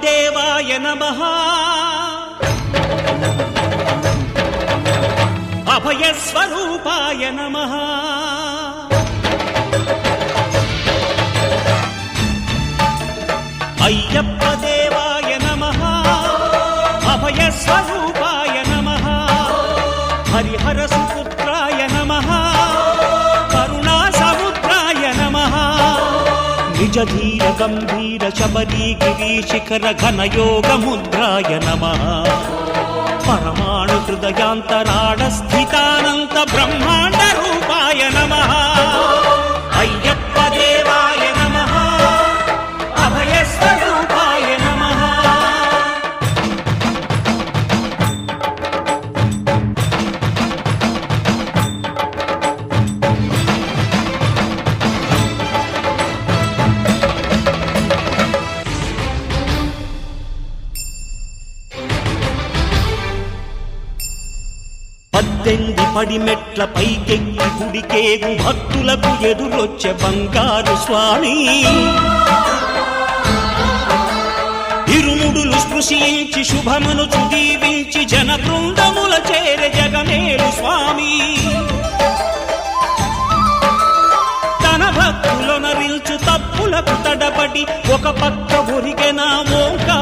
దేవాయ నమః అభయస్వరూపాయ నమః అయ్యప్ప దేవాయ నమః అభయస్వరూపాయ నమః హరిహర సుపుత్రాయ నమః కరుణా సముద్రాయ నమః నిజ ధీర గంభీర శబరీ గిరీశిఖర ఘనయోగ ముద్రాయ నమః పరమాణు హృదయాంతరాళ స్థితానంత బ్రహ్మాండ రూపాయ నమః అయ్యప్ప దేవాయ నమః అభయస్వరూపాయ నమః పద్దెనిమిది పడిమెట్ల పైకెక్కి గుడికేగు భక్తులకు ఎదురొచ్చే బంగారు స్వామి ఇరుముడులు స్పృశించి శుభమును దీవించి జన బృందముల చేరే జగమేలు స్వామి తన భక్తులనరిల్చు తప్పులకు తడబడి ఒక పక్క ఒరిగెన ఓంకార